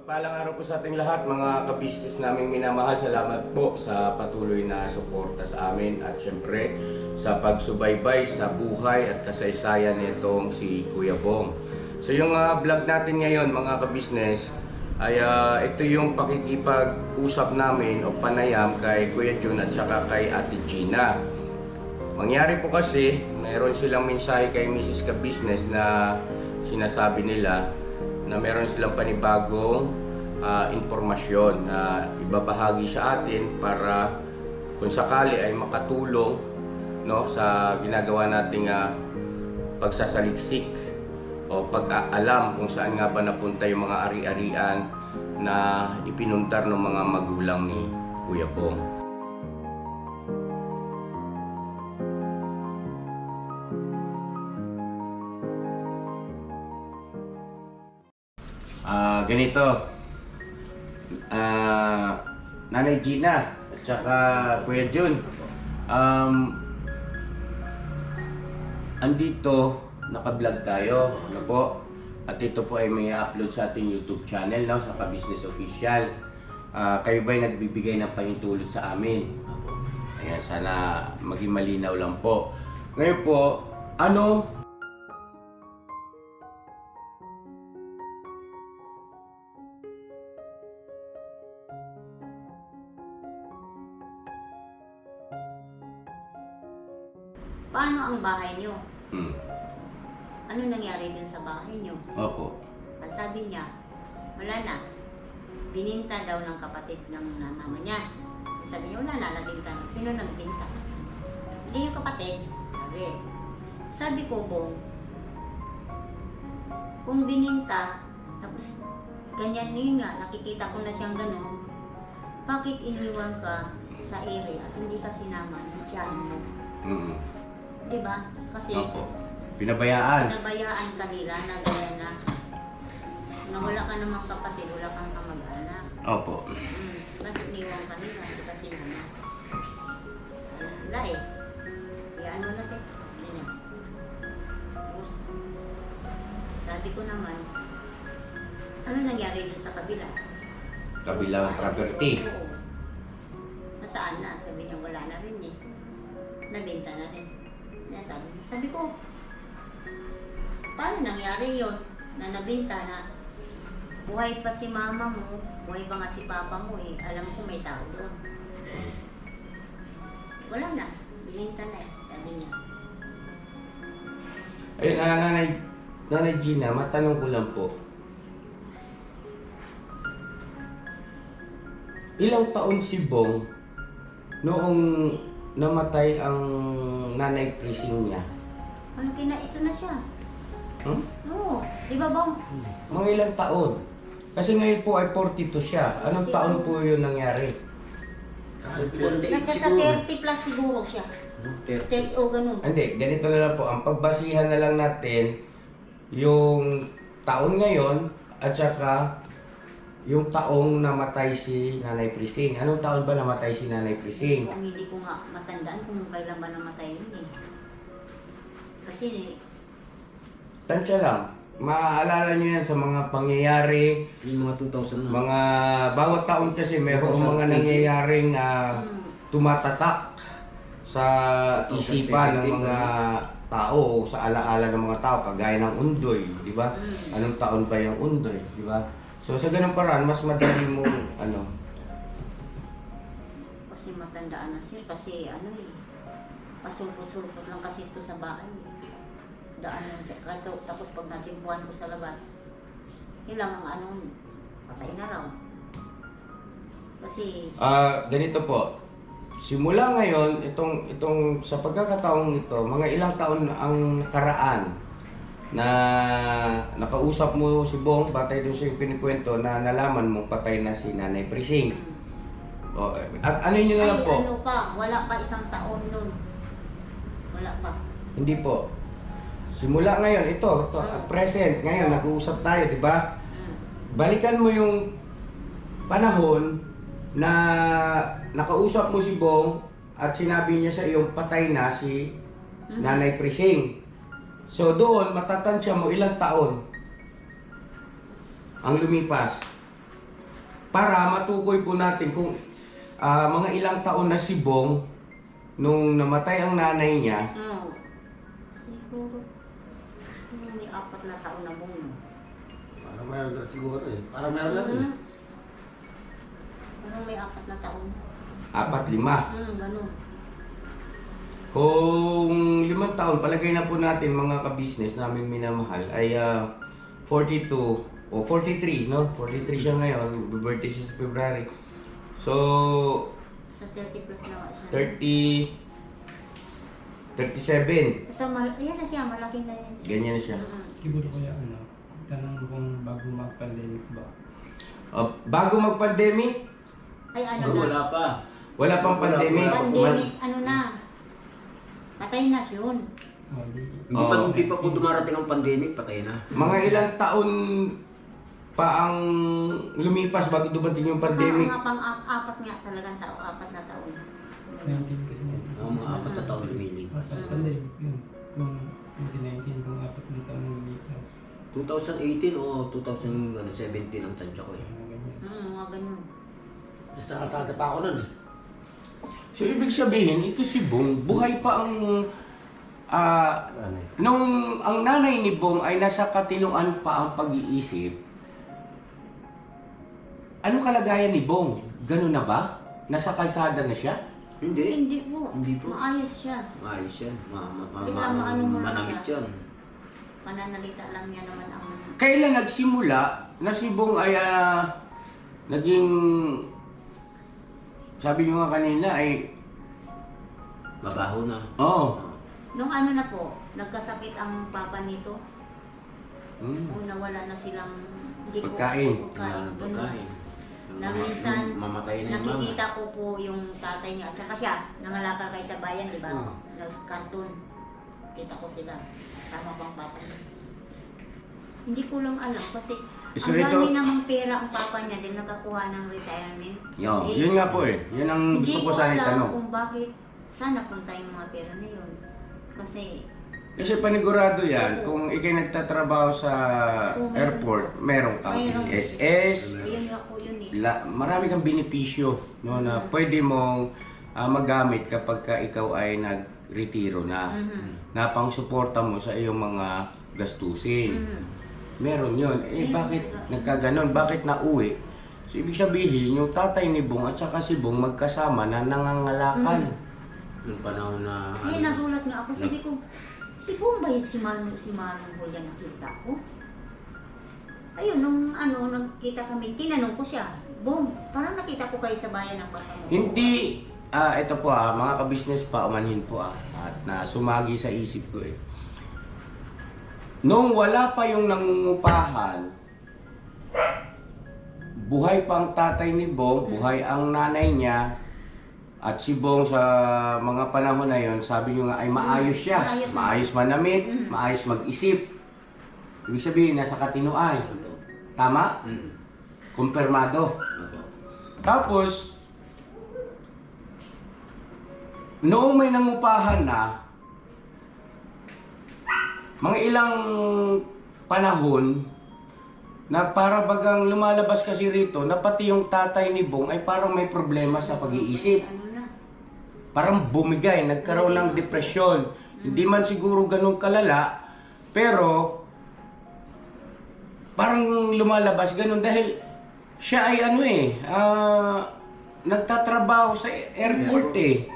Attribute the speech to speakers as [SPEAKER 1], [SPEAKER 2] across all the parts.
[SPEAKER 1] Mapagpalang araw po sa ating lahat, mga kabisnes naming minamahal. Salamat po sa patuloy na suporta sa amin at syempre sa pagsubaybay sa buhay at kasaysayan nitong si Kuya Bong. So yung vlog natin ngayon mga kabisnes ay ito yung pakikipag-usap namin o panayam kay Kuya Jun at saka kay Ate Gina. Mangyari po kasi, mayroon silang mensahe kay Mrs. Kabisnes na sinasabi nila na meron silang panibagong impormasyon na ibabahagi sa atin para kung sakali ay makatulong, no, sa ginagawa nating pagsasaliksik o pag-aalam kung saan nga ba napunta yung mga ari-arian na ipinuntar ng mga magulang ni Kuya Bong. Ganito, Nanay Gina at saka Kuya Jun, andito naka-vlog tayo, ano po, at ito po ay may upload sa ating YouTube channel, no, sa Kabisnes Official. Kayo ba'y nagbibigay ng pahintulot sa amin? Ayan, sana maging malinaw lang po. Ngayon po,
[SPEAKER 2] paano ang bahay nyo?
[SPEAKER 1] Hmm.
[SPEAKER 2] Ano nangyari dun sa bahay nyo?
[SPEAKER 1] Opo.
[SPEAKER 2] Ang sabi niya, wala na. Bininta daw ng kapatid ng mama niya. Sabi niya, wala na, nabinta na. Sino nagbinta? Hindi yung kapatid. Sabi ko, Bong, kung bininta, tapos ganyan yun nga, nakikita ko na siyang ganun, bakit iniwan ka sa ere at hindi ka sinama ng tiyahin mo? Diba? Kasi
[SPEAKER 1] Opo. Pinabayaan
[SPEAKER 2] kanila na gaya na wala ka namang kapatid, wala kang kamag-anak.
[SPEAKER 1] Opo.
[SPEAKER 2] Bakit iniwan kanila? Hindi kasi naman. Wala eh. Kaya ano natin? Ganyan. Tapos, sabi ko naman, ano nangyari dun sa kabila?
[SPEAKER 1] Kabilang property.
[SPEAKER 2] Oo. Nasaan na? Sabi niya, wala na rin eh. Nabenta na rin. Sabi ko, paano nangyari yon na nabenta na buhay pa si mama mo, buhay pa nga si papa mo eh, alam ko may tao doon. Wala na, bininta na eh, sabi niya.
[SPEAKER 1] Ayun, Nanay Gina, matanong ko lang po. Ilang taon si Bong noong namatay ang nanay prising niya?
[SPEAKER 2] Ano ito na siya? Oo, di ba Bong?
[SPEAKER 1] Mga ilang taon? Kasi ngayon po ay 42 siya. Anong taon po yun nangyari?
[SPEAKER 2] Nagkasa 30 plus siguro siya. 30 o ganun.
[SPEAKER 1] Hindi, ganito na lang po. Ang pagbasihan na lang natin yung taon ngayon at saka yung taong namatay si Nanay Prising. Anong taon ba namatay si Nanay Prising?
[SPEAKER 2] Kung hindi ko nga matandaan kung kailan ba namatay yun eh. Kasi
[SPEAKER 1] tansya lang. Maaalala nyo yan sa mga pangyayari.
[SPEAKER 3] Yung mga 2000 na.
[SPEAKER 1] Mga bawat taon kasi mayroong mga nangyayaring tumatatak sa isipan ng mga tao o sa alaala ng mga tao. Kagaya ng Undoy, di ba? Anong taon ba yung Undoy, di ba? So sa ganung paraan, mas madali mo,
[SPEAKER 2] kasi matandaan na siya, kasi pasulpot-sulpot lang kasi ito sa bahay. Daan lang siya, tapos pag natimpuhan ko sa labas, yun lang ang patay na raw. Kasi,
[SPEAKER 1] ganito po, simula ngayon, itong sa pagkakataong ito, mga ilang taon ang nakaraan na nakausap mo si Bong, batay doon sa pinikwento na nalaman mong patay na si Nanay Prising. At ano nyo na lang po?
[SPEAKER 2] Wala pa isang taon nun. Wala pa.
[SPEAKER 1] Hindi po. Simula ngayon, ito at present, ngayon nag-uusap tayo, di ba? Balikan mo yung panahon na nakausap mo si Bong at sinabi niya sa iyong patay na si Nanay Prising. So doon, matatansya mo ilang taon ang lumipas. para matukoy po natin kung mga ilang taon na si Bong nung namatay ang nanay niya.
[SPEAKER 2] Siguro, may 4 na taon na Bong.
[SPEAKER 3] Parang mayroon na siguro eh. Parang mayroon na rin.
[SPEAKER 2] Parang may 4 na taon.
[SPEAKER 1] 4-5.
[SPEAKER 2] Ganun.
[SPEAKER 1] Kung 5 taon, palagay na po natin mga ka-business namin minamahal ay 42 o 43, no? 43 siya ngayon, birthday siya sa February. So,
[SPEAKER 2] Sa 30 plus na nga siya.
[SPEAKER 1] 37.
[SPEAKER 2] Basta ayan na siya, malaki na yan.
[SPEAKER 1] Ganyan na siya.
[SPEAKER 4] Siguro kaya tanong kung bago mag-pandemic ba?
[SPEAKER 1] Bago mag-pandemic,
[SPEAKER 2] Ay, ano
[SPEAKER 3] Oh,
[SPEAKER 2] na.
[SPEAKER 3] wala pa.
[SPEAKER 1] wala pang pandemic.
[SPEAKER 2] Pandemic, ano na. Patay na siya yun.
[SPEAKER 3] Hindi pa po dumarating ang pandemic, patay na.
[SPEAKER 1] Mga ilang taon pa ang lumipas bago dumating yung pandemic.
[SPEAKER 2] Mga pang-4 nga talagang tao, 4 na taon.
[SPEAKER 4] 19 kasi
[SPEAKER 3] Ang mga 4 na taon lumilipas.
[SPEAKER 4] pandemic yun. Kung 2019, kung 4 na taon lumipas.
[SPEAKER 3] 2018 o 2017 ang tansya ko eh.
[SPEAKER 2] Mga ganun.
[SPEAKER 3] Nasa kalsada pa ako nun eh.
[SPEAKER 1] So, ibig sabihin, ito si Bong, buhay pa ang... nung ang nanay ni Bong ay nasa katinuan pa ang pag-iisip, anong kalagayan ni Bong? Ganun na ba? Nasa kalsada na siya?
[SPEAKER 3] Hindi.
[SPEAKER 2] Hindi po.
[SPEAKER 3] Hindi po.
[SPEAKER 2] Maayos siya.
[SPEAKER 3] Maayos yan.
[SPEAKER 2] Ano mo lang
[SPEAKER 3] Manamit
[SPEAKER 2] siya.
[SPEAKER 3] yan.
[SPEAKER 2] Pananalita lang niya naman ang...
[SPEAKER 1] Kailan nagsimula na si Bong ay naging... Sabi nyo nga kanina ay...
[SPEAKER 3] Mabaho na.
[SPEAKER 1] Oh.
[SPEAKER 2] Nung ano na po, nagkasakit ang papa nito.
[SPEAKER 1] Hmm.
[SPEAKER 2] Nawala na silang... Hindi ko
[SPEAKER 1] Pagkain.
[SPEAKER 3] Wala ng pagkain.
[SPEAKER 2] Na minsan,
[SPEAKER 3] Mamatay na yung mama.
[SPEAKER 2] nakikita ko po yung tatay niya. At saka siya, nangalakal kayo sa bayan, di ba?
[SPEAKER 3] Ah.
[SPEAKER 2] Nag-cartoon. Kita ko sila. Sama pang papa niya. Hindi ko lang alam kasi
[SPEAKER 1] So
[SPEAKER 2] ang
[SPEAKER 1] ito-
[SPEAKER 2] dami namang pera ang papa niya din nakakuha ng retirement.
[SPEAKER 1] Yun nga po eh. Yun ang gusto ko sana
[SPEAKER 2] Hindi ko alam
[SPEAKER 1] itanong.
[SPEAKER 2] kung bakit saan napunta yung mga pera na yun. Kasi
[SPEAKER 1] Kasi panigurado yan, kung ikay nagtatrabaho sa
[SPEAKER 2] Kung
[SPEAKER 1] airport, meron kang
[SPEAKER 2] Mayroon.
[SPEAKER 1] SSS,
[SPEAKER 2] yun nga po yun eh.
[SPEAKER 1] marami kang benepisyo no, na pwede mong magamit kapag ka ikaw ay nagretiro na. Na pang suporta mo sa iyong mga gastusin. Meron yun. Eh bakit nagkaganon? Bakit nauwi? So ibig sabihin, yung tatay ni Bong at saka si Bong magkasama na nangangalakal.
[SPEAKER 3] Nung panahon na...
[SPEAKER 2] Eh, nagulat nga ako. Sabi ko, si Bong ba yun si Manong Julia nakita ko? Ayun, nung nagkita kami, tinanong ko siya, Bong, parang nakita ko kayo sa bayan ng papa mo.
[SPEAKER 1] Hindi, ito po mga ka-business pa, umanhin po at na sumagi sa isip ko eh. Nung wala pa yung nangungupahan, buhay pa ang tatay ni Bong, buhay ang nanay niya, at si Bong sa mga panahon na yon, sabi niyo nga ay maayos siya. Maayos manamit, maayos mag-isip. Ibig sabihin, nasa katinuan. Tama? Kumpirmado. Tapos, noong may nangupahan na, mga ilang panahon, na para bagang lumalabas kasi rito, na pati yung tatay ni Bong ay parang may problema sa pag-iisip. Parang bumigay, nagkaroon ng depresyon. Hindi man siguro ganun kalala, pero parang lumalabas ganun dahil siya ay nagtatrabaho sa airport eh.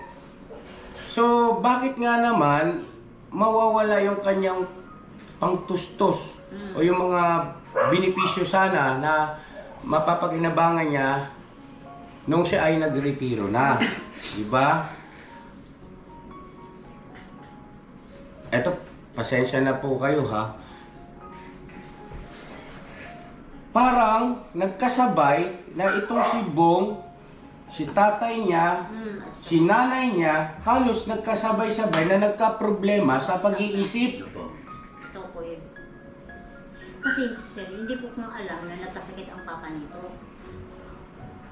[SPEAKER 1] So, bakit nga naman mawawala yung kanyang pangtustos o yung mga benepisyo sana na mapapakinabangan niya nung siya ay nagretiro na. Diba? Eto, pasensya na po kayo ha. Parang nagkasabay na itong si Bong, si tatay niya, si nanay niya, halos nagkasabay-sabay na nagka-problema sa pag-iisip.
[SPEAKER 2] Ito po yun. Kasi, sir, hindi ko kung alam na nagkasakit ang papa nito.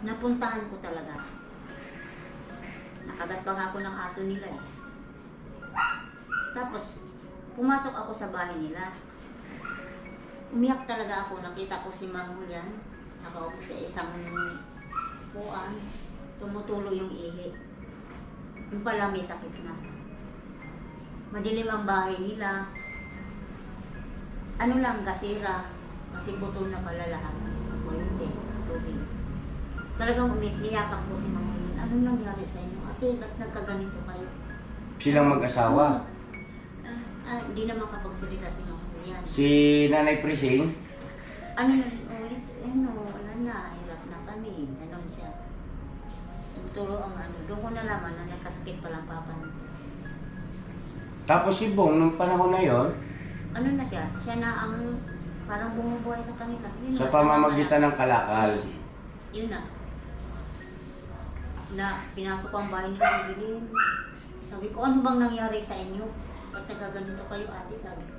[SPEAKER 2] Napuntahan ko talaga. Nakagat pa nga ako ng aso nila eh. Tapos, pumasok ako sa bahay nila. Umiyak talaga ako. Nakita ko si Mang Julian. Nakaupo sa isang buwan, tumutulo yung ihi. Yung pala may sakit na. Madilim ang bahay nila. Ano lang, gasira. Kasi putol na pala lahat. Kuryente, tubig. Talagang umiiyakan po si Mama Lynn. Anong nangyari sa inyo? Ate, ba't nagkaganito kayo?
[SPEAKER 1] Silang mag-asawa.
[SPEAKER 2] Hindi na makapagsalita si Mama Lynn.
[SPEAKER 1] Si Nanay Prising,
[SPEAKER 2] Ano na, wala na, hirap na kami. Ganon siya. Turo ang ano. Doon ko nalaman na nagkasakit palang papa nito.
[SPEAKER 1] tapos si Bong, nung panahon na yon,
[SPEAKER 2] Ano na siya? Siya na ang parang bumubuhay sa kanila. Yun
[SPEAKER 1] sa
[SPEAKER 2] na,
[SPEAKER 1] pamamagitan ng kalakal.
[SPEAKER 2] Yun na. Na pinasok ang bahay nila ng dilim. Sabi ko, ano bang nangyari sa inyo? Ba't nagaganito kayo, ate? Sabi ko.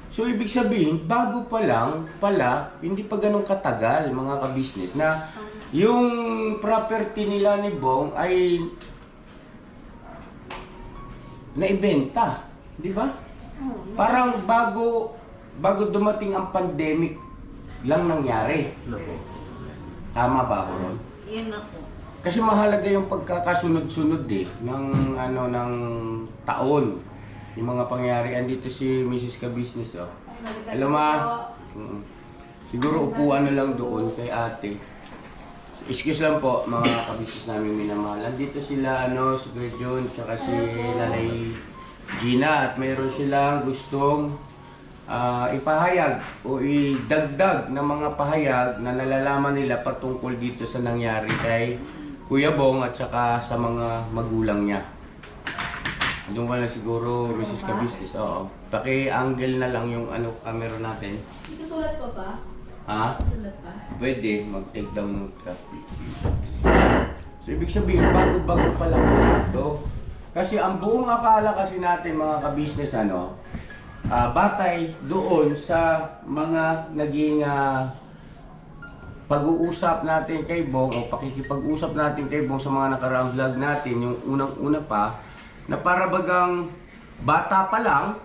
[SPEAKER 1] So, ibig sabihin, bago pa lang, pala, hindi pa ganun katagal, mga kabisnes, na yung property nila ni Bong ay naibenta. Di ba? Parang bago dumating ang pandemic lang nangyari. Tama ba ako ron?
[SPEAKER 2] Yun nga po.
[SPEAKER 1] Kasi mahalaga yung pagkakasunod-sunod ng taon. Yung mga pangyari. Andito si Mrs. Kabisnes, oh. Hello, ma. Siguro upuan na lang doon kay ate. Excuse lang po, mga kabisnes namin minamahal. Andito sila, si Kuya John, tsaka si Nanay Gina. At mayroon silang gustong ipahayag o idagdag na mga pahayag na nalalaman nila patungkol dito sa nangyari kay Kuya Bong at saka sa mga magulang niya. Doon ka lang siguro, Mrs. Kabisnes. Oo. Paki-angle na lang yung camera natin.
[SPEAKER 5] Isusulat pa ba?
[SPEAKER 1] Ha?
[SPEAKER 5] Sulat pa?
[SPEAKER 1] Pwede, mag-take down note ka. So, ibig sabihin, bago-bago pa lang ito. Kasi ang buong akala kasi natin, mga kabisnes, batay doon sa mga naging pag-uusap natin kay Bong o pakikipag-usap natin kay Bong sa mga nakaraang vlog natin, yung unang-una pa, na para bagang bata pa lang,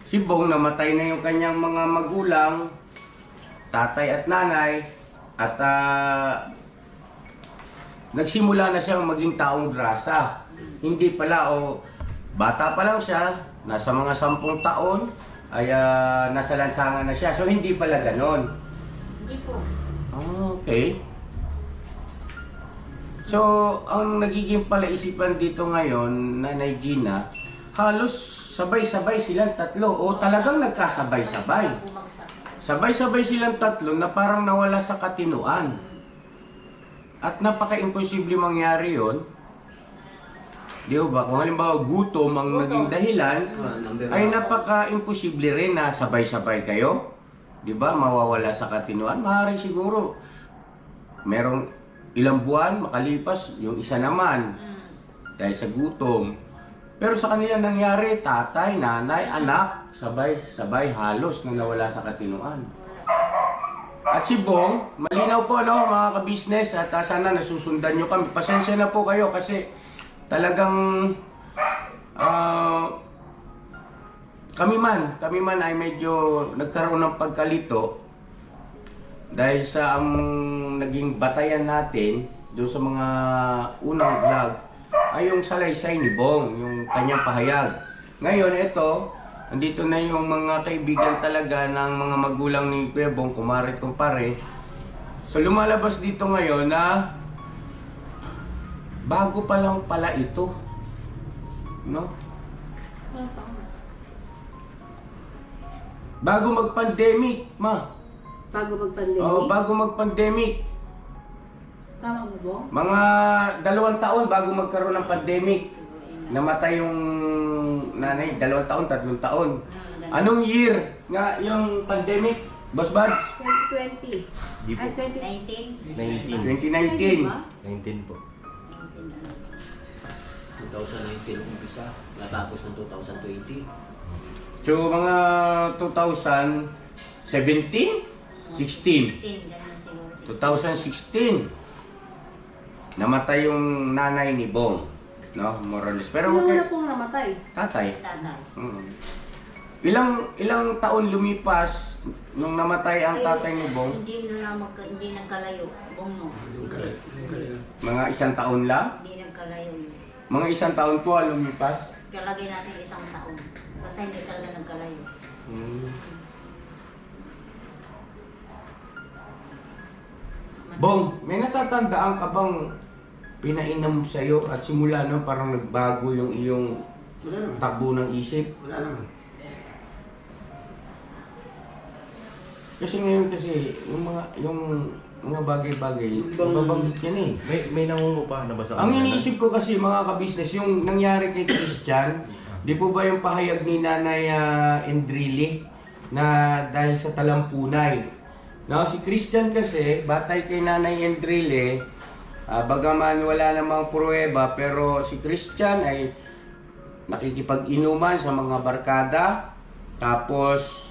[SPEAKER 1] si Bong namatay na yung kanyang mga magulang, tatay at nanay, at nagsimula na siyang maging taong grasa. Hindi pala, bata pa lang siya, nasa mga 10 taon, ay nasa lansangan na siya. So, hindi pala ganon.
[SPEAKER 2] Hindi po.
[SPEAKER 1] Okay. So, ang nagiging palaisipan dito ngayon, Nanay Gina, halos sabay-sabay silang tatlo o talagang nagkasabay-sabay.
[SPEAKER 2] Bumagsak.
[SPEAKER 1] Sabay-sabay silang tatlo na parang nawala sa katinuan. At napaka-imposible mangyari yon. Di ba? Kung halimbawa gutom ang naging dahilan, ay napaka-imposible rin na sabay-sabay kayo. Di ba? Mawawala sa katinuan. Maaaring siguro merong ilang buwan makalipas, yung isa naman dahil sa gutom. Pero sa kanila nangyari, tatay, nanay, anak, sabay-sabay halos na nawala sa katinuan. At si Bong, malinaw po mga kabisnes, at sana nasusundan nyo kami. Pasensya na po kayo kasi talagang kami man ay medyo nagkaroon ng pagkalito dahil sa ang naging batayan natin doon sa mga unang vlog ay yung salaysay ni Bong, yung kanyang pahayag. Ngayon ito, andito na yung mga kaibigan talaga ng mga magulang ni Kuya Bong, kumare kumpare. So lumalabas dito ngayon na bago pa lang pala ito. No? Bago mag-pandemic, ma.
[SPEAKER 5] Bago mag-pandemic?
[SPEAKER 1] Oo, bago mag-pandemic.
[SPEAKER 5] Tama mo ba?
[SPEAKER 1] Mga 2 taon bago magkaroon ng pandemic. Namatay yung nanay, 2 taon, 3 taon. Anong year nga yung pandemic, Boss Buds?
[SPEAKER 5] 2020.
[SPEAKER 3] Di po.
[SPEAKER 5] Ay,
[SPEAKER 2] 19?
[SPEAKER 1] 2019.
[SPEAKER 3] 19 po. 2019 ang umpisa, natapos ng 2020.
[SPEAKER 1] So mga 2017, 16. 2016. Namatay yung nanay ni Bong, no? More or less. Pero
[SPEAKER 5] Sino
[SPEAKER 1] okay.
[SPEAKER 5] na pong namatay?
[SPEAKER 1] Tatay.
[SPEAKER 2] Tatay.
[SPEAKER 1] Ilang taon lumipas nung namatay ang tatay ni Bong,
[SPEAKER 2] Hindi nagkalayo. Bong no.
[SPEAKER 1] mga 1 taon lang.
[SPEAKER 2] Hindi nagkalayo yun.
[SPEAKER 1] Mga 1 taon po ang lumipas.
[SPEAKER 2] Kalagay natin 1 taon. Basta hindi talaga nagkalayo.
[SPEAKER 1] Bong, may natatandaan ka bang pinainom sa'yo at simula no parang nagbago yung iyong
[SPEAKER 6] Wala naman.
[SPEAKER 1] takbo ng isip?
[SPEAKER 6] Wala naman.
[SPEAKER 1] Kasi ngayon kasi yung mga bagay-bagay, babanggit yan eh.
[SPEAKER 7] May nangungupa na ba sa
[SPEAKER 1] Ang iniisip ko kasi mga kabisnes, yung nangyari kay Christian, di po ba yung pahayag ni Nanay Endrile na dahil sa talampunay? No, si Christian kasi, batay kay Nanay Endrile, bagaman wala namang pruweba, pero si Christian ay nakikipag-inuman sa mga barkada, tapos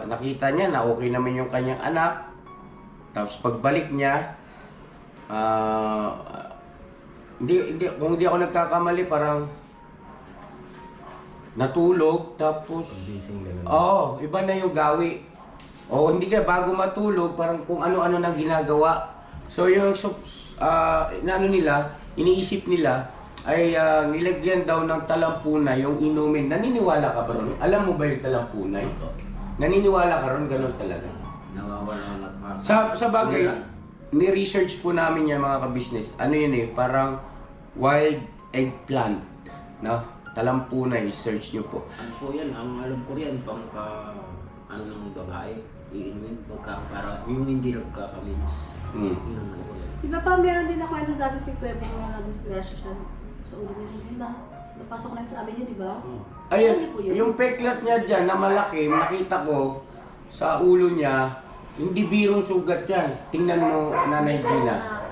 [SPEAKER 1] nakita niya na okay naman yung kanyang anak. Tapos pagbalik niya, kung hindi ako nagkakamali, parang natulog, tapos iba na yung gawi. O hindi ka bago matulog, parang kung ano-ano nang ginagawa. So yung iniisip nila ay nilagyan daw ng talampunay yung inumin. Naniniwala ka ba ron? Alam mo ba yung talampunay? Naniniwala ka ron? Ganun talaga.
[SPEAKER 3] Nawawala na ka.
[SPEAKER 1] Sa bagay, ni-research po namin yan mga ka-business. Ano yun eh, parang wild eggplant. No? Talampunay, search nyo po.
[SPEAKER 3] Ano po yan? Ang alam ko yan, ano ng babae, iinumin, para yung hindi nagkakamins. Yun ang ano ko yan.
[SPEAKER 5] Di ba pa meron din na kwento dati si Kuwebo na nag-disgrasya siya sa ulo niya. Yun na, napasok na yung sa amin niya, di ba?
[SPEAKER 1] Ayun,
[SPEAKER 5] Ano po yun?
[SPEAKER 1] yung peklat niya dyan na malaki, nakita ko sa ulo niya, hindi birong sugat yan. Tingnan mo, Nanay Gina.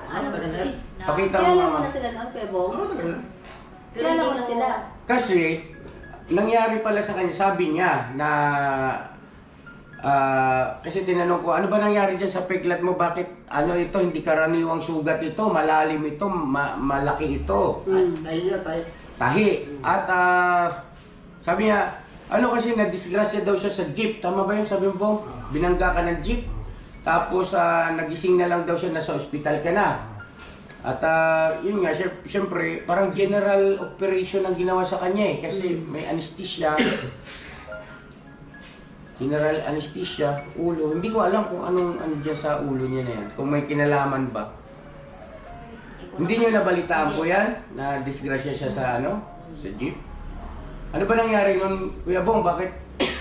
[SPEAKER 1] Pakita mo
[SPEAKER 5] Kilala mo
[SPEAKER 1] nga.
[SPEAKER 5] na sila na, Kuwebo? Kilala mo na sila.
[SPEAKER 1] Kasi, nangyari pala sa kanya, sabi niya na kasi tinanong ko, ano ba nangyari dyan sa peklat mo? Bakit ano ito, hindi karaniwang sugat ito, malalim ito, malaki ito. Tahi. At sabi niya, ano kasi na-disgrasya daw siya sa jeep. Tama ba yun? Sabi mo, binangga ka ng jeep. Tapos nagising na lang daw siya, nasa ospital ka na. At yun nga, siyempre, parang general operation ang ginawa sa kanya eh. Kasi may anesthesia. General anesthesia, ulo. Hindi ko alam kung anong dyan sa ulo niya na yan. Kung may kinalaman ba. Hindi niyo nabalitaan po yan? Na disgrasya siya sa sa jeep? Ano ba nangyari nun, Kuya Bong? Bakit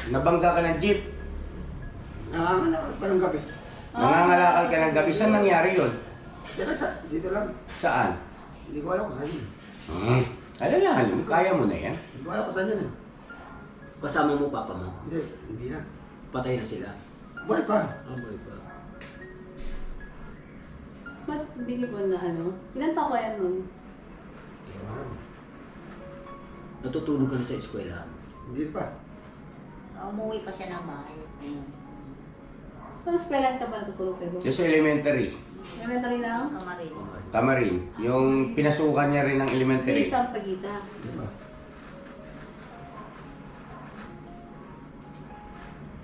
[SPEAKER 1] nabangga ka ng jeep?
[SPEAKER 6] Nangangalakal pa ng gabi.
[SPEAKER 1] Nangangalakal ka ng gabi. Saan nangyari yun?
[SPEAKER 6] Dito lang.
[SPEAKER 1] Saan?
[SPEAKER 6] Hindi ko alam kung saan yun.
[SPEAKER 1] Alalahan, kaya mo na yan.
[SPEAKER 6] Hindi ko alam kung saan yun eh.
[SPEAKER 3] Kasama mo papa mo?
[SPEAKER 6] Hindi na.
[SPEAKER 3] Patay na sila.
[SPEAKER 6] Buhay pa.
[SPEAKER 3] Amoy pa.
[SPEAKER 5] Ba't hindi niyo ba na ano? Ilan taon kaya nun?
[SPEAKER 6] Hindi ko alam.
[SPEAKER 3] Natutulog ka na sa eskwela.
[SPEAKER 6] Hindi pa.
[SPEAKER 2] Umuwi pa siya ng bahay.
[SPEAKER 5] So, eskwelahan ka ba natutulog, Kuwebo?
[SPEAKER 1] Just elementary.
[SPEAKER 5] Elementary na?
[SPEAKER 2] Kamarin.
[SPEAKER 1] Tama rin. Yung pinasukan niya rin ng elementary.
[SPEAKER 5] Isang pagita.
[SPEAKER 6] Hindi pa.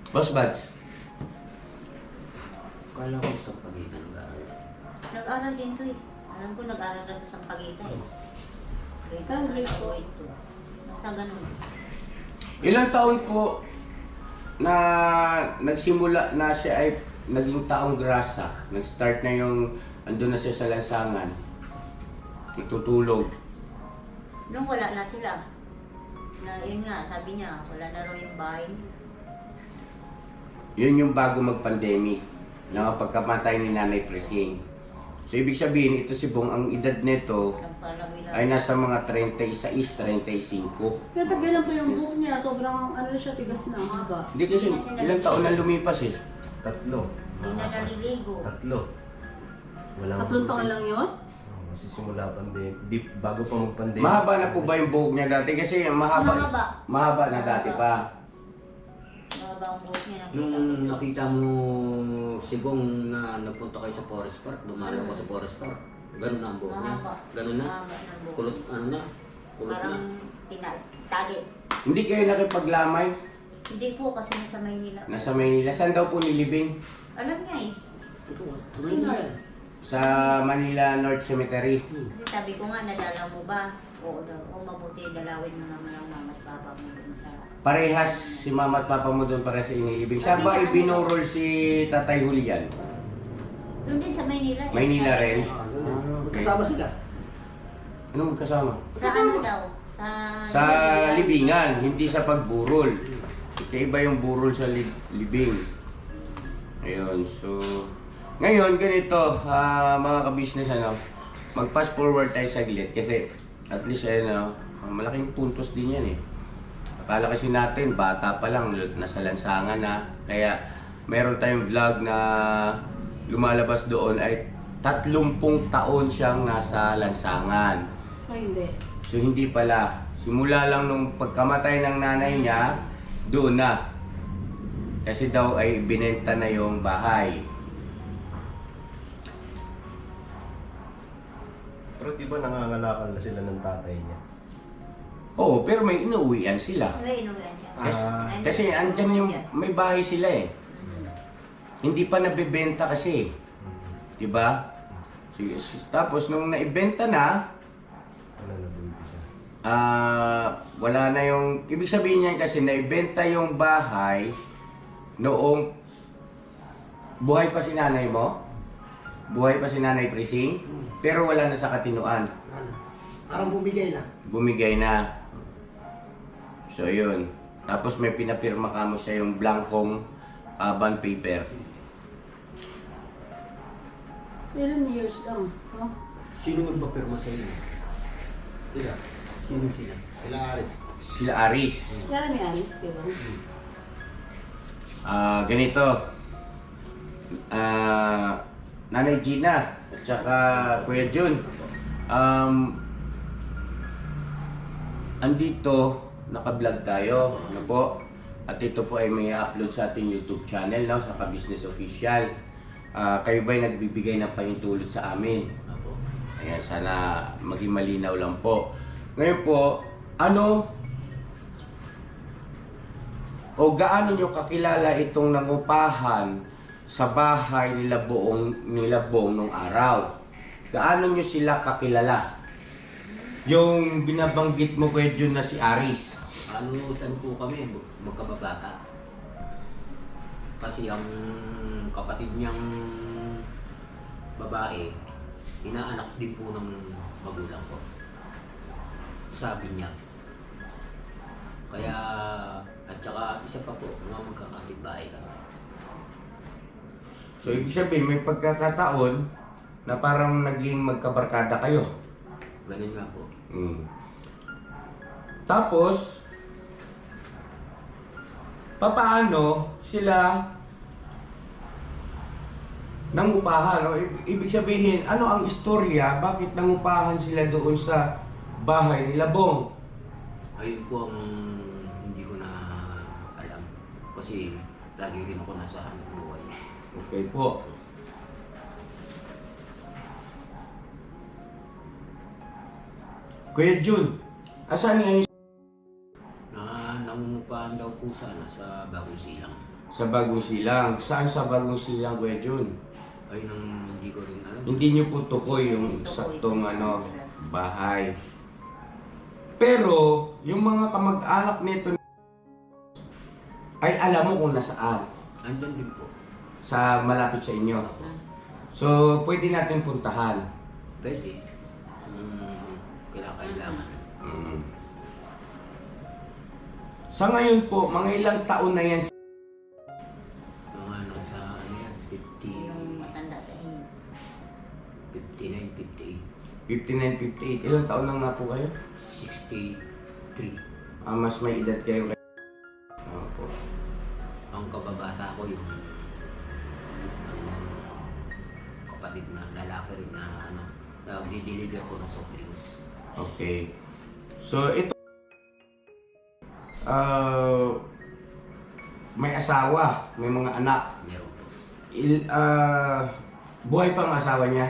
[SPEAKER 1] Boss Buds.
[SPEAKER 3] Kala ko sa pagitan ng gaaral.
[SPEAKER 2] Nag-aral din to eh. Alam ko nag-aral ka sa Sampaguita eh. Grade
[SPEAKER 5] Anong
[SPEAKER 2] 2
[SPEAKER 5] grade
[SPEAKER 2] sa
[SPEAKER 5] po?
[SPEAKER 2] grade 2. Basta ganun.
[SPEAKER 1] Ilang taon po na nagsimula na siya ay naging taong grasa? Nag-start na yung andun na siya sa lansangan. Natutulog.
[SPEAKER 2] Nung wala na sila. Na yun nga, sabi niya, wala na raw yung bahay niya.
[SPEAKER 1] Yun yung bago mag-pandemic na pagkamatay ni Nanay Presing. So ibig sabihin, ito si Bong, ang edad nito ay nasa mga 36, 35.
[SPEAKER 5] Kaya tagalan po yung buhok niya. Sobrang ano na siya, tigas na. Haba.
[SPEAKER 1] Hindi kasi ilang taon na lumipas eh.
[SPEAKER 7] 3.
[SPEAKER 2] Hindi na naliligo.
[SPEAKER 7] 3. Walang
[SPEAKER 5] 3 taon lang yun?
[SPEAKER 7] Kasi simula pandemic, bago pa mag-pandemic.
[SPEAKER 1] Mahaba na po ba yung buhok niya dati? Kasi
[SPEAKER 2] Mahaba.
[SPEAKER 1] mahaba na dati pa.
[SPEAKER 2] Mahaba ang buhok niya.
[SPEAKER 3] Nung nakita mo si Bong na nagpunta kayo sa Forest Park, dumalaw ka sa Forest Park, ganun na ang buhok niya.
[SPEAKER 2] Mahaba.
[SPEAKER 3] Ganun na.
[SPEAKER 2] Mahaba ng buhok.
[SPEAKER 3] Kulot, ano na? Kulot
[SPEAKER 2] Parang
[SPEAKER 3] na.
[SPEAKER 2] tali.
[SPEAKER 1] Hindi kayo nakipaglamay?
[SPEAKER 2] Hindi po kasi nasa Maynila.
[SPEAKER 1] Nasa Maynila. Saan daw po nilibing?
[SPEAKER 2] Alam niya eh.
[SPEAKER 3] Ito, tuloy na yan.
[SPEAKER 1] Sa Manila North Cemetery.
[SPEAKER 2] Kasi sabi ko nga, nadalaw mo ba? Oo daw. O mabuti, dalawin mo naman ang mama at papa mo dun sa...
[SPEAKER 1] Parehas si mama at papa mo doon para sa inilibing. Saan ba ibinurol si Tatay Julian?
[SPEAKER 2] Doon din sa Maynila.
[SPEAKER 1] Maynila rin?
[SPEAKER 6] Ah, ganun.
[SPEAKER 1] Ah, okay.
[SPEAKER 6] Magkasama sila.
[SPEAKER 1] Ano magkasama?
[SPEAKER 2] Sa ano daw?
[SPEAKER 1] Sa libingan, hindi sa pagburol. Iba yung burol sa libing. Ayun, so... Ngayon, ganito, mga ka-business, ano, mag-fast forward tayo saglit kasi at least, malaking puntos din yan eh. Akala kasi natin, bata pa lang, nasa lansangan na. Kaya, meron tayong vlog na lumalabas doon ay 30 taon siyang nasa lansangan.
[SPEAKER 5] So, hindi.
[SPEAKER 1] So hindi pala. Simula lang nung pagkamatay ng nanay niya, doon na. Kasi daw ay binenta na yung bahay.
[SPEAKER 7] Pero di ba nangangalakal na sila ng tatay niya?
[SPEAKER 1] Oo, pero may inuwian sila.
[SPEAKER 2] May inulan siya.
[SPEAKER 1] Kasi andyan yung, may bahay sila eh. Hindi pa nabibenta kasi. Diba? Tapos nung naibenta na,
[SPEAKER 7] Wala na buhay siya.
[SPEAKER 1] wala na yung, ibig sabihin niyan kasi naibenta yung bahay noong buhay pa si nanay mo, buhay pa si nanay Prising, pero wala na sa katinuan,
[SPEAKER 6] Ano? Parang bumigay na.
[SPEAKER 1] bumigay na. So yun, tapos may pinapirma ka mo siya yung blankong bond paper.
[SPEAKER 5] So, ilan years lang, no?
[SPEAKER 3] Sino nagpapirma sa inyo?
[SPEAKER 6] Sila.
[SPEAKER 3] Sino sila?
[SPEAKER 6] Sila Aris.
[SPEAKER 1] Sila Aris.
[SPEAKER 5] Kaya may alis, di ba?
[SPEAKER 1] Ganito. Nanay Gina at saka Kuya Jun. Andito, naka-vlog tayo. Ano po? At ito po ay may upload sa ating YouTube channel, no? Sa Ka-Business Official. Kayo ba'y nagbibigay ng pahintulot sa amin?
[SPEAKER 3] Apo.
[SPEAKER 1] Ayan, sana maging malinaw lang po. Ngayon po, ano o gaano nyo kakilala itong nangupahan sa bahay nila Bong nung araw? Gaano nyo sila kakilala? Yung binabanggit mo, Kuya Jun, na si Aris.
[SPEAKER 3] Ano, saan po kami? Magkababata. Kasi ang kapatid niyang babae, inaanak din po ng magulang ko. Sabi niya. Kaya, at saka isa pa po, mga magkakapitbahay kami.
[SPEAKER 1] So, ibig sabihin, may pagkakataon na parang naging magkabarkada kayo.
[SPEAKER 3] Ganun nga po.
[SPEAKER 1] Tapos, papaano sila nangupahan? No? Ibig sabihin, ano ang istorya? Bakit nangupahan sila doon sa bahay nila Bong?
[SPEAKER 3] Ayun po ang hindi ko na alam. Kasi lagi rin ako nasa hanap buhay.
[SPEAKER 1] Okay po. Kuya Jun, asan ngayon
[SPEAKER 3] Nangungupahan daw po sana sa Bagong Silang.
[SPEAKER 1] sa Bagong Silang? Saan sa Bagong Silang, Kuya Jun?
[SPEAKER 3] Ayun ang hindi ko rin alam.
[SPEAKER 1] Hindi nyo po tukoy yung saktong bahay. Pero, yung mga kamag-anak nito ay alam mo kung nasaan.
[SPEAKER 3] Andyan din po.
[SPEAKER 1] Sa malapit sa inyo. So, pwede natin puntahan.
[SPEAKER 3] Pwede. Kailangan.
[SPEAKER 1] Sa ngayon po, mga ilang taon na yan?
[SPEAKER 3] Mga nasa ano yan,
[SPEAKER 2] Yung matanda sa inyo.
[SPEAKER 3] 59,
[SPEAKER 1] 59, 58. Ilang taon lang na po kayo?
[SPEAKER 3] 58, 63.
[SPEAKER 1] Mas may edad kayo. Opo.
[SPEAKER 3] Ang kababata ko yung kapatid na lalaki rin na nagdi-deliver ko ng soft drinks.
[SPEAKER 1] Okay. So, ito may asawa, may mga anak.
[SPEAKER 3] Meron po.
[SPEAKER 1] Buhay pa ang asawa niya?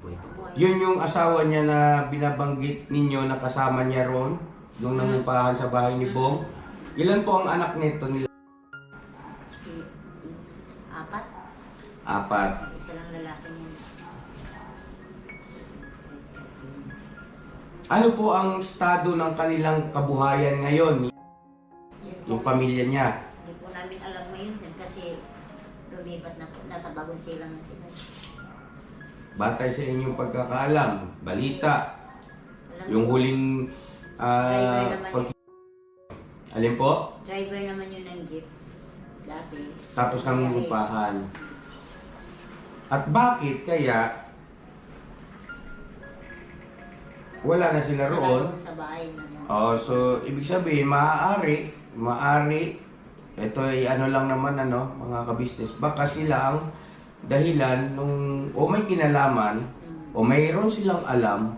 [SPEAKER 3] Buhay pa po.
[SPEAKER 1] Yun yung asawa niya na binabanggit ninyo na kasama niya roon nung nangupahan sa bahay ni Bong? Ilan po ang anak nito nila?
[SPEAKER 2] Apat.
[SPEAKER 1] Apat.
[SPEAKER 2] Isa lang lalaki niya.
[SPEAKER 1] Ano po ang estado ng kanilang kabuhayan ngayon? Yung pamilya niya?
[SPEAKER 2] Hindi po namin alam ngayon sir kasi lumipat na po. Nasa bagong silang na sila.
[SPEAKER 1] Batay sa inyong pagkakaalam, balita,
[SPEAKER 2] Alam
[SPEAKER 1] yung
[SPEAKER 2] mo,
[SPEAKER 1] huling
[SPEAKER 2] driver naman
[SPEAKER 1] pag...
[SPEAKER 2] yun.
[SPEAKER 1] Alin po?
[SPEAKER 2] Driver naman yun ng jeep. Dati.
[SPEAKER 1] Tapos nangungupahan. At bakit kaya wala na sila roon?
[SPEAKER 2] Sa bahay na yun.
[SPEAKER 1] Oh, so ibig sabihin maaari ito ay ano lang naman mga ka-business, baka sila ang dahilan nung o may kinalaman o mayroon silang alam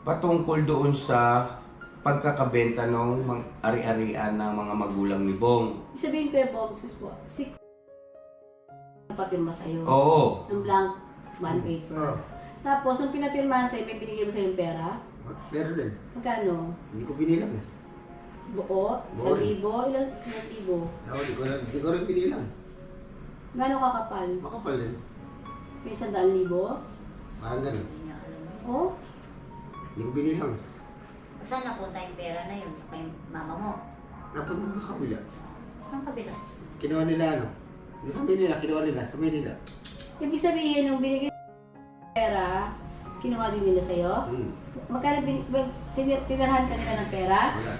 [SPEAKER 1] patungkol doon sa pagkakabenta ng ari-arian ng mga magulang ni Bong.
[SPEAKER 5] Sabihin ko yung boxes po, si papirma sa'yo.
[SPEAKER 1] Oo.
[SPEAKER 5] Ng blank one paper. Tapos, nung pinapirmahan sa'yo, may binigay mo sa'yo yung pera.
[SPEAKER 6] Pero din.
[SPEAKER 5] Magkano?
[SPEAKER 6] Hindi ko binilang eh.
[SPEAKER 5] Buo? 1,000? Ilang libo?
[SPEAKER 6] Ako, di ko rin binilang.
[SPEAKER 5] Gano'ng kakapal?
[SPEAKER 6] Makapal din.
[SPEAKER 5] May 100,000?
[SPEAKER 6] Parang ganun.
[SPEAKER 2] Hindi niya alam.
[SPEAKER 5] Oh?
[SPEAKER 6] Hindi ko binilang.
[SPEAKER 2] Saan napunta yung pera na yun? Kay mama mo?
[SPEAKER 6] Napunta ko sa kabila.
[SPEAKER 2] Saan kabila?
[SPEAKER 6] Kinuha nila ano. Hindi sa Manila, kinuha nila sa Manila.
[SPEAKER 5] Ibig sabihin, nung binigay yung pera, kinuha din nila sa'yo? Magkano tinarhan ka nila ng pera?
[SPEAKER 6] Wala.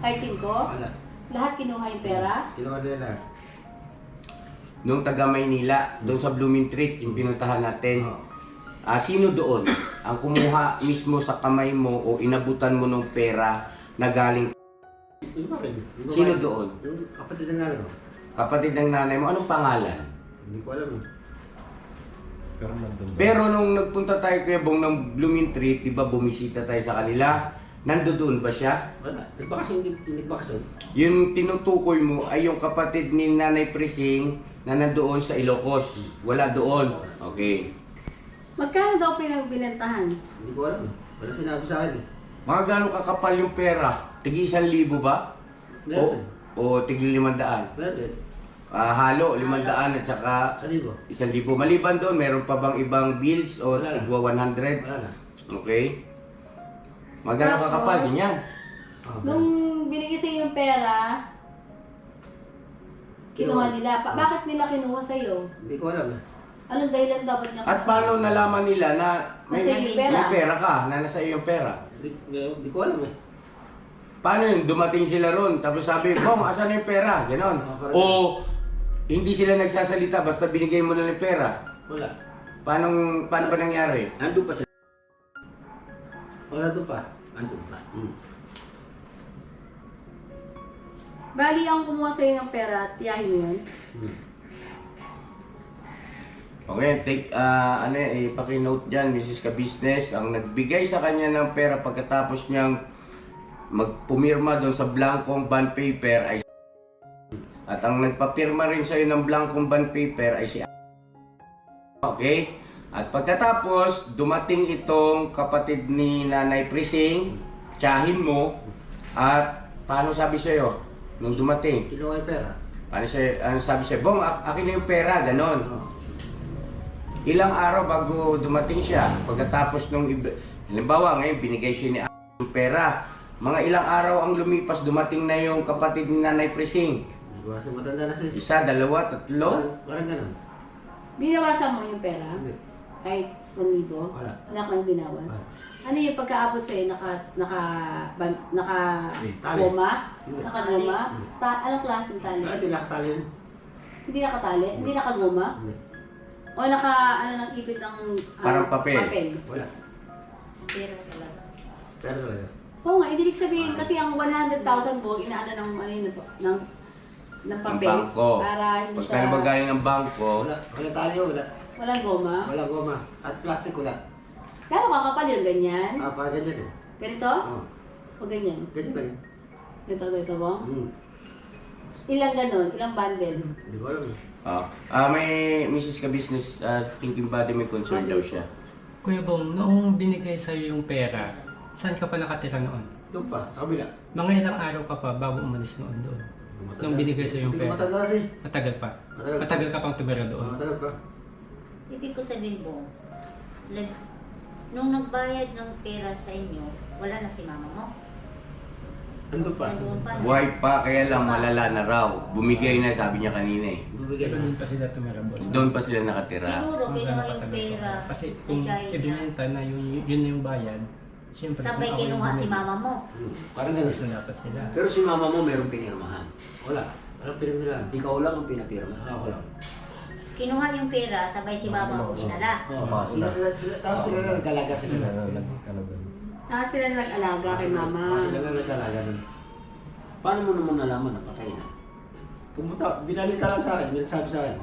[SPEAKER 5] Kahit 5?
[SPEAKER 6] Wala.
[SPEAKER 5] Lahat kinuha yung pera?
[SPEAKER 6] Kinuha nila lahat.
[SPEAKER 1] Nung taga Maynila, doon sa Blooming Treat, yung pinuntahan natin.
[SPEAKER 6] Oo.
[SPEAKER 1] Sino doon ang kumuha mismo sa kamay mo o inabutan mo ng pera na galing?
[SPEAKER 6] Yung pa rin. Yung
[SPEAKER 1] Sino
[SPEAKER 6] babae.
[SPEAKER 1] doon?
[SPEAKER 6] Yung kapatid ng nanay ko.
[SPEAKER 1] Kapatid ng nanay mo, anong pangalan?
[SPEAKER 6] Hindi ko alam eh.
[SPEAKER 7] Pero nandun ba?
[SPEAKER 1] Pero nung nagpunta tayo kay Bong ng Blooming Treat, di ba bumisita tayo sa kanila? Nandoon ba siya?
[SPEAKER 6] Wala. Nagbakasyon, hindi nagbakasyon.
[SPEAKER 1] Yung tinutukoy mo ay yung kapatid ni Nanay Prising na nandoon sa Ilocos. Wala doon. Okay.
[SPEAKER 5] Magkano daw pinagbinentahan?
[SPEAKER 6] Hindi ko alam eh. Wala sinabi sa akin eh.
[SPEAKER 1] Mga gano'ng kakapal yung pera? Tigi 1,000 ba?
[SPEAKER 6] Meron.
[SPEAKER 1] O tigi 500?
[SPEAKER 6] Meron din.
[SPEAKER 1] Halo, 500 at saka
[SPEAKER 6] Sa libo.
[SPEAKER 1] 1,000. Maliban doon, meron pa bang ibang bills o
[SPEAKER 6] Wala na.
[SPEAKER 1] tigwa 100?
[SPEAKER 6] Wala na.
[SPEAKER 1] Okay. Mga gano'ng
[SPEAKER 5] Tapos,
[SPEAKER 1] kakapal? Ganyan.
[SPEAKER 6] Oh,
[SPEAKER 5] Nung binigay sa'yo yung pera, kinuha nila. Bakit nila kinuha sa'yo?
[SPEAKER 6] Hindi ko alam eh.
[SPEAKER 5] Anong dahilan dapat niya?
[SPEAKER 1] At paano nalaman nila na may,
[SPEAKER 5] Nasa iyo yung pera?
[SPEAKER 1] may pera ka, na nasa iyo yung pera?
[SPEAKER 6] Hindi ko alam eh.
[SPEAKER 1] Paano yun? Dumating sila ron, tapos sabi, Bong, asan yung pera? Ganon.
[SPEAKER 6] parang-
[SPEAKER 1] O hindi sila nagsasalita, basta binigay mo na yung pera.
[SPEAKER 6] Wala.
[SPEAKER 1] Paano pa nangyari?
[SPEAKER 3] Nandun pa sa...
[SPEAKER 6] Wala doon pa.
[SPEAKER 3] Nandun pa.
[SPEAKER 5] Bali, ang kumuha sa'yo ng pera, tiyahin mo yun?
[SPEAKER 1] Okay, take, ipaki-note dyan, Mrs. Ka-Business, ang nagbigay sa kanya ng pera pagkatapos niyang magpumirma doon sa blankong bond paper ay at ang nagpapirma rin sa'yo ng blankong bond paper ay si Okay? At pagkatapos, dumating itong kapatid ni Nanay Prising, tiyahin mo, at paano sabi sa'yo nung dumating?
[SPEAKER 6] Kinuha yung pera.
[SPEAKER 1] Ano sabi sa'yo? Bong, akin na yung pera, ganon.
[SPEAKER 6] Oo.
[SPEAKER 1] Ilang araw bago dumating siya, pagkatapos nung, halimbawa ngayon, binigay siya ni yung pera. Mga ilang araw ang lumipas, dumating na yung kapatid ni Nanay Prising.
[SPEAKER 6] Hindi ko kasi matanda na siya.
[SPEAKER 1] Isa, dalawa, tatlo.
[SPEAKER 6] Parang ganun.
[SPEAKER 5] Binawasan mo yung pera?
[SPEAKER 6] Hindi.
[SPEAKER 5] Kahit 1,000?
[SPEAKER 6] Wala.
[SPEAKER 5] Wala kang binawas?
[SPEAKER 6] Wala.
[SPEAKER 5] Ano yung pagkaabot sa'yo?
[SPEAKER 6] Tali.
[SPEAKER 5] Goma?
[SPEAKER 6] Hindi.
[SPEAKER 5] Naka-goma?
[SPEAKER 6] Hindi.
[SPEAKER 5] Anong klaseng tali?
[SPEAKER 6] Bakit hindi nakatali yun?
[SPEAKER 5] Hindi nakatali? Hindi nakagoma?
[SPEAKER 6] Hindi.
[SPEAKER 5] O ng ipit ng
[SPEAKER 1] Parang papel.
[SPEAKER 6] Wala.
[SPEAKER 2] Pero talaga.
[SPEAKER 6] Pera talaga.
[SPEAKER 5] Oo nga, ibig sabihin kasi ang 100,000 po, inaano ng ano yun po, ng
[SPEAKER 1] Ng
[SPEAKER 5] papel.
[SPEAKER 1] bangko.
[SPEAKER 5] Para hindi
[SPEAKER 1] Pagka ba
[SPEAKER 5] siya,
[SPEAKER 1] galing ng bangko,
[SPEAKER 6] Wala. Wala tali yun. Wala.
[SPEAKER 5] walang goma.
[SPEAKER 6] Wala goma. At plastic wala.
[SPEAKER 5] Kano kakapal yun? Ganyan?
[SPEAKER 6] Parang ganyan eh.
[SPEAKER 5] Ganito?
[SPEAKER 6] Oo.
[SPEAKER 5] O ganyan?
[SPEAKER 6] Ganyan lang yun.
[SPEAKER 5] Ganito ba? Ilang ganon? Ilang bundle?
[SPEAKER 6] Hindi ko alam eh.
[SPEAKER 1] may Mrs. Ka-Business, thinking body may concern daw siya.
[SPEAKER 4] Kuya Bong, noong binigay sa'yo yung pera, saan ka pa nakatira noon?
[SPEAKER 6] Doon pa. Sa kabila.
[SPEAKER 4] Mga ilang araw ka pa bago umalis noon doon? Nung binigay sa'yo yung
[SPEAKER 6] Hindi
[SPEAKER 4] pera.
[SPEAKER 6] matanda kasi.
[SPEAKER 4] Matagal pa.
[SPEAKER 6] Matagal pa.
[SPEAKER 4] Matagal ka pang tumira doon.
[SPEAKER 6] Matagal pa.
[SPEAKER 2] Ibig ko sabihin po, nung nagbayad ng pera sa inyo, wala na si mama mo.
[SPEAKER 6] Andun pa.
[SPEAKER 2] Nandun pa na.
[SPEAKER 1] Buhay pa, kaya lang malala na raw. Bumigay na, sabi niya kanina eh.
[SPEAKER 6] Bibigyan
[SPEAKER 4] Pero
[SPEAKER 6] na.
[SPEAKER 4] doon pa sila tumira, boss.
[SPEAKER 1] Doon pa sila nakatira.
[SPEAKER 2] Siguro
[SPEAKER 4] Hanggang
[SPEAKER 2] kinuha yung
[SPEAKER 4] napatagal
[SPEAKER 2] pera.
[SPEAKER 4] pa. Kasi kung
[SPEAKER 2] Bigay niya.
[SPEAKER 4] ibinenta na yun na yung bayad, siyempre
[SPEAKER 2] Sabay
[SPEAKER 4] kung ako yung
[SPEAKER 2] kinuha si
[SPEAKER 4] bumili,
[SPEAKER 2] mama mo.
[SPEAKER 3] Parang ganun.
[SPEAKER 4] mas na dapat sila.
[SPEAKER 3] Pero si mama mo merong pinirmahan.
[SPEAKER 6] Wala. Walang pinamilan.
[SPEAKER 3] Ikaw lang ang pinapirma.
[SPEAKER 6] Ako lang.
[SPEAKER 2] Kinuha yung pera, sabay si mama mo dinala.
[SPEAKER 6] Oo. Tapos sila na nag-alaga sila.
[SPEAKER 5] Tapos sila nag-alaga kay mama.
[SPEAKER 6] Sila na nag-alaga nun.
[SPEAKER 3] Paano mo naman nalaman na patay na?
[SPEAKER 6] Pumunta, binalita lang sa akin, binagsabi sa akin.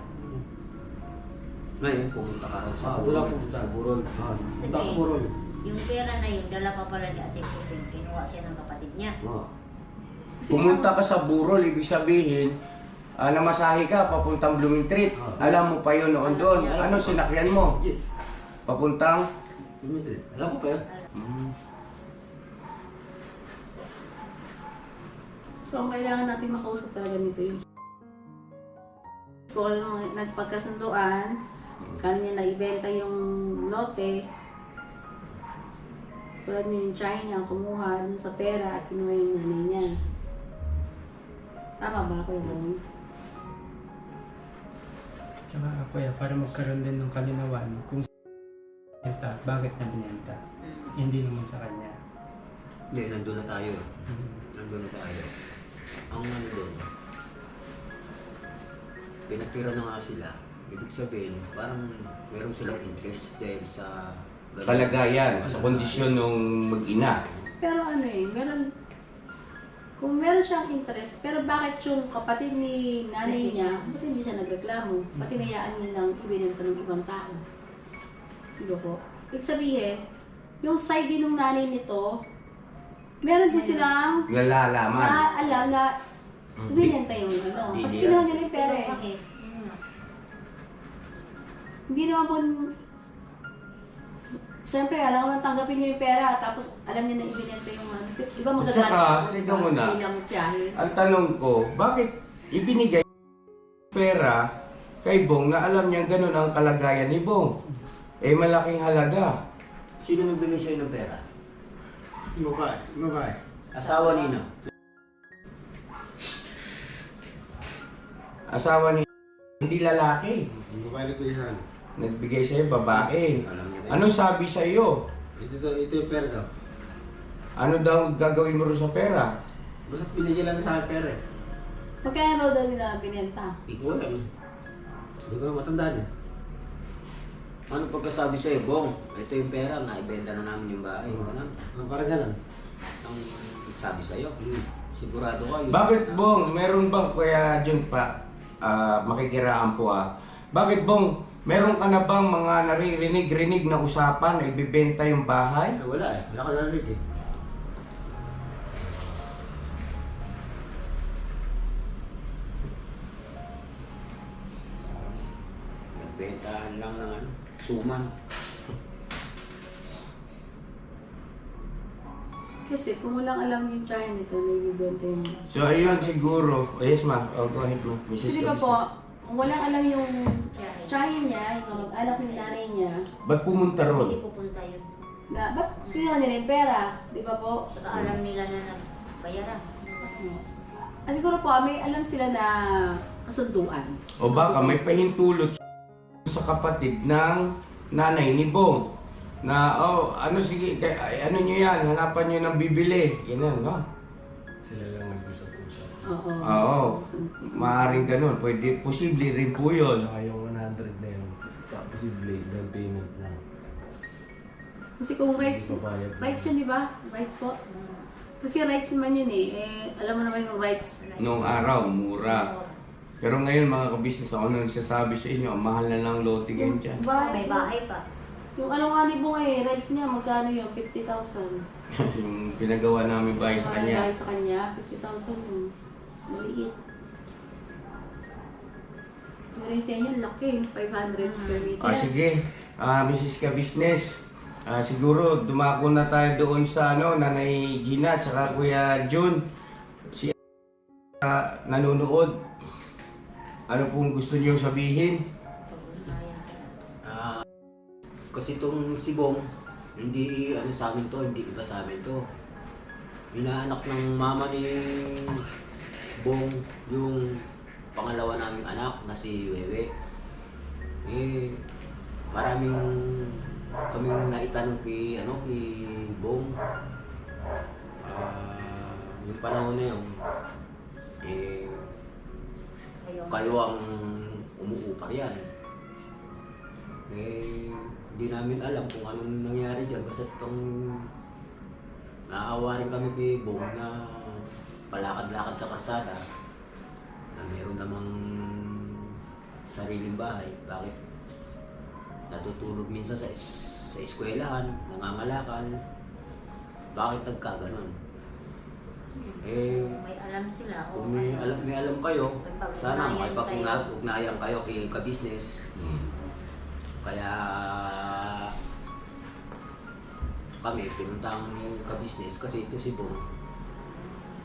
[SPEAKER 3] Ngayon, pumunta ka raw sa
[SPEAKER 6] Doon lang pumunta.
[SPEAKER 3] Sa Burol.
[SPEAKER 6] Punta ako sa Burol.
[SPEAKER 2] Yung pera na yun, dala pa pala ni Ate Kusing. Kinuha siya ng kapatid niya.
[SPEAKER 6] Oo.
[SPEAKER 1] Pumunta ka sa Burol, ibig sabihin, namasahe ka, papuntang Blooming Treat. Alam mo pa yun noon doon. Ano sinakyan mo?
[SPEAKER 6] Jeep.
[SPEAKER 1] Papuntang?
[SPEAKER 6] Dimitri. Alam ko pa yun.
[SPEAKER 5] So, ang kailangan natin makausap talaga nito yung kung ano nagpagkasunduan, kano niya naibenta yung lote, tulad niya yung China niya, kumuha dun sa pera at kinuha yung nanay niya. Tama ba ako yun?
[SPEAKER 4] Tsaka kuya, para magkaroon din ng kalinawan kung binenta, bakit na binenta. Hindi naman sa kanya.
[SPEAKER 3] Hindi, nandun na tayo.
[SPEAKER 4] Mhm.
[SPEAKER 3] Nandun na tayo. Ang nandun, pinatira na nga sila. Ibig sabihin, parang meron silang interest dahil sa
[SPEAKER 1] Kalagayan, sa kondisyon ng mag-ina.
[SPEAKER 5] Pero ano eh, kung meron siyang interest, pero bakit yung kapatid ni nanay niya, ba't hindi siya nagreklamo? Ba't hinayaan niya lang ibinenta ng ibang tao? Diba po? Ibig sabihin, yung side din ng nanay nito, meron din silang
[SPEAKER 1] Nalalaman.
[SPEAKER 5] alam na ibinenta yung ano. Kasi kinuha nila yung pera eh.
[SPEAKER 2] Bakit? Yun nga.
[SPEAKER 5] Hindi naman po, siyempre alam ko lang tanggapin niya yung pera, tapos alam niya na ibinenta yung ano. Di ba
[SPEAKER 1] At saka, tignan mo na.
[SPEAKER 5] Bilang tiyahin.
[SPEAKER 1] Ang tanong ko, bakit ibinigay pera kay Bong na alam niyang ganun ang kalagayan ni Bong? Eh, malaking halaga.
[SPEAKER 3] Sino nagbigay sa'yo ng pera?
[SPEAKER 6] Babae. Babae.
[SPEAKER 3] Asawa nino?
[SPEAKER 1] Asawa ni hindi lalaki.
[SPEAKER 6] Yung babae nagbigay sa akin.
[SPEAKER 1] Nagbigay sa'yo, babae.
[SPEAKER 3] Alam niyo ba?
[SPEAKER 1] Anong sabi sa'yo?
[SPEAKER 6] Ito yung pera daw.
[SPEAKER 1] Ano daw gagawin mo rin sa pera?
[SPEAKER 6] Basta binigyan lang sa akin pera eh.
[SPEAKER 5] Magkano daw nila binenta?
[SPEAKER 6] Hindi ko alam eh. Hindi ko na matandaan eh.
[SPEAKER 3] Ano pagkasabi sa'yo, Bong? Ito yung pera, naibenta na namin yung bahay. Ano?
[SPEAKER 6] Parang ganun.
[SPEAKER 3] Ang sabi sa'yo, sigurado ka. yun.
[SPEAKER 1] Bakit Bong, meron bang Kuya Jun pa, makikiraan po bakit Bong, meron ka na bang mga naririnig-rinig na usapan na ibibenta yung bahay?
[SPEAKER 6] Eh, wala eh. Wala ka narinig eh.
[SPEAKER 3] Nagbentahan lang ng ano, suman.
[SPEAKER 5] Kasi kung walang alam yung tiyahin nito na ibibenta yung...
[SPEAKER 1] So ayun siguro, yes ma, go ahead mo, Mrs.
[SPEAKER 5] Kasi di ba
[SPEAKER 1] Cabisnes.
[SPEAKER 5] po, kung walang alam yung tiyahin niya, yung mag-anak ng nanay niya,
[SPEAKER 1] Ba't pumunta
[SPEAKER 2] Hindi
[SPEAKER 1] ron?
[SPEAKER 2] pupunta yun.
[SPEAKER 5] na ba't kinuha nila yung pera? Di ba po?
[SPEAKER 2] Saka alam nila na nagbayaran.
[SPEAKER 5] Ah, siguro po, may alam sila na kasunduan.
[SPEAKER 1] O baka may pahintulot sa kapatid ng nanay ni Bong. Na, ano sige, ano nyo yan, hanapan nyo ng bibili. Ganun, no?
[SPEAKER 7] Sila lang nag-usap-usap.
[SPEAKER 5] Oo.
[SPEAKER 1] Oo, maaaring ganun. Pwede, posible rin po yun.
[SPEAKER 7] Saka yung 100 na yun, posible down payment lang.
[SPEAKER 5] Kasi kung rights,
[SPEAKER 7] Babayad.
[SPEAKER 5] rights yun, di ba? Rights po. Kasi rights naman yun eh. Alam mo naman yung rights.
[SPEAKER 1] Noong araw, mura. Pero ngayon mga kabisnes, ako na nagsasabi sa inyo, ang mahal na ng lote ngayon dyan.
[SPEAKER 2] May bahay pa.
[SPEAKER 5] Yung ano nga ni Bong eh, rights niya, magkano yun? 50,000.
[SPEAKER 1] Yung pinagawa namin bahay sa kanya.
[SPEAKER 5] Bahay sa kanya, 50,000 yun. Maliit. Pero yung sa inyo, laki. 500 square meter.
[SPEAKER 1] Sige, Mrs. Kabisnes, siguro dumako na tayo doon sa Nanay Gina at saka Kuya Jun. Si Nanonood, ano pong gusto niyong sabihin?
[SPEAKER 2] Pag-unayan sila.
[SPEAKER 3] Kasi itong si Bong, hindi ano sa amin to, hindi iba sa amin to. Inaanak ng mama ni Bong yung pangalawa naming anak na si Wewe. Eh, maraming kaming naitanong kay Bong. Yung panahon na yun, eh, kayo ang umuupar yan. Eh, hindi namin alam kung anong nangyari dyan. Basta itong naaawa rin kami kay Bong na palakad-lakad sa kalsada na meron namang sariling bahay. Bakit natutulog minsan sa eskwelahan, nangangalakal? Bakit nagkaganon? Eh,
[SPEAKER 2] May alam sila. O
[SPEAKER 3] kung may alam kayo, sana
[SPEAKER 2] May pag-ugnayan
[SPEAKER 3] makipag-ugnayan kayo kay ka-business. Kaya kami pinuntang ni ka-business kasi ito si Bong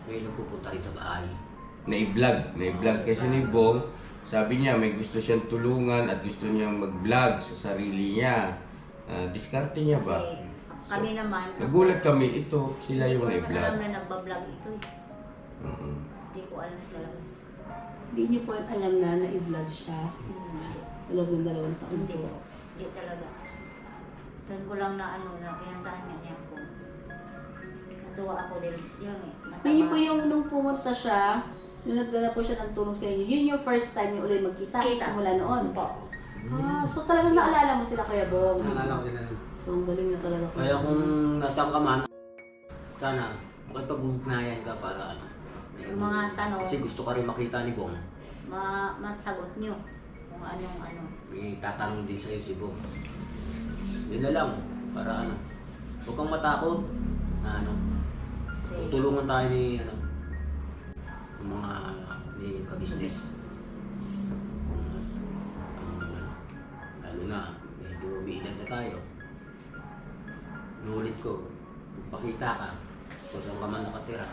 [SPEAKER 3] may nagpupunta rin sa bahay.
[SPEAKER 1] Na-vlog kasi ni Bong, sabi niya may gusto siyang tulungan at gusto niyang mag-vlog sa sarili niya. Diskarte niya ba?
[SPEAKER 2] Kasi kami naman.
[SPEAKER 1] Nagulat kami, ito sila yung
[SPEAKER 2] Hindi ko naman
[SPEAKER 1] na-vlog.
[SPEAKER 2] alam na nagbablog ito eh. Hindi ko alam talaga.
[SPEAKER 5] Hindi niyo po alam na na-vlog siya sa loob ng 2 taon
[SPEAKER 2] Hindi
[SPEAKER 5] po.
[SPEAKER 2] ko. Hindi talaga. Doon ko lang na na pinuntahan niya ako. Natuwa ako din. Yun eh.
[SPEAKER 5] Yun po yung nung pumunta siya, nung nagdala po siya ng tulong sa inyo, yun yung first time niyo ulit magkita
[SPEAKER 2] Kita.
[SPEAKER 5] simula noon.
[SPEAKER 2] Po.
[SPEAKER 5] So talagang naalala mo sila Kuya Bong.
[SPEAKER 6] Naalala ko sila nun.
[SPEAKER 5] So ang galing na talaga.
[SPEAKER 3] Kaya kung nasaan ka man, sana makipag-ugnayan ka para ano.
[SPEAKER 2] Yung mga tanong,
[SPEAKER 3] Kasi gusto ka rin makita ni Bong.
[SPEAKER 2] masagot niyo kung anong ano.
[SPEAKER 3] May tatanong din sa'yo si Bong. Yun na lang, para ano. Huwag kang matakot na ano.
[SPEAKER 2] Kasi
[SPEAKER 3] Tulungan tayo ni ano, ng mga ni ka-business. Lalo na, medyo may edad na tayo. Nulit ko, pakita ka kung saan ka man nakatira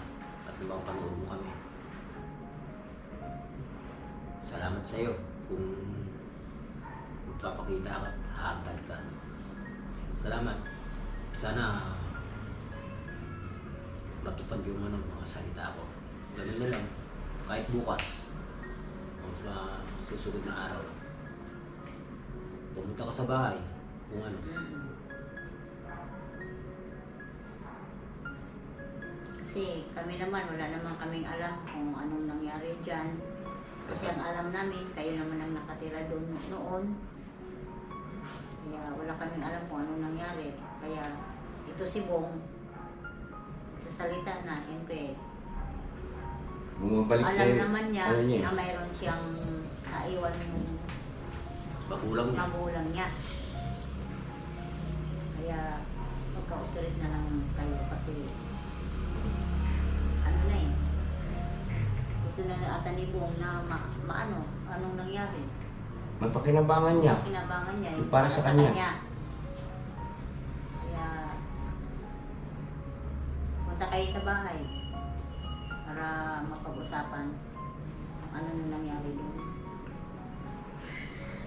[SPEAKER 3] at napapanood mo kami. Salamat sa iyo kung magpapakita ka at hahagad ka. Salamat. Sana matupad yung mga salita ko. Ganun na lang. Kahit bukas, o sa susunod na araw, pumunta ka sa bahay kung ano.
[SPEAKER 2] Kasi kami naman, wala naman kaming alam kung anong nangyari dyan. Kasi ang alam namin, kayo naman ang nakatira doon noon. Kaya wala kaming alam kung anong nangyari. Kaya ito si Bong, sasalita na, siyempre.
[SPEAKER 1] Bumabalik
[SPEAKER 2] Alam
[SPEAKER 1] na
[SPEAKER 2] naman niya
[SPEAKER 1] ano niya.
[SPEAKER 2] na mayroon siyang naiwan yung
[SPEAKER 3] Magulang niya.
[SPEAKER 2] magulang niya. Kaya magka-operate na lang kayo kasi ano na eh. Gusto na ata ni Bong na anong nangyari.
[SPEAKER 1] Mapakinabangan niya.
[SPEAKER 2] Kinabangan niya
[SPEAKER 1] Yung para sa kanya.
[SPEAKER 2] Kaya punta kayo sa bahay para mapag-usapan kung ano na nangyari doon.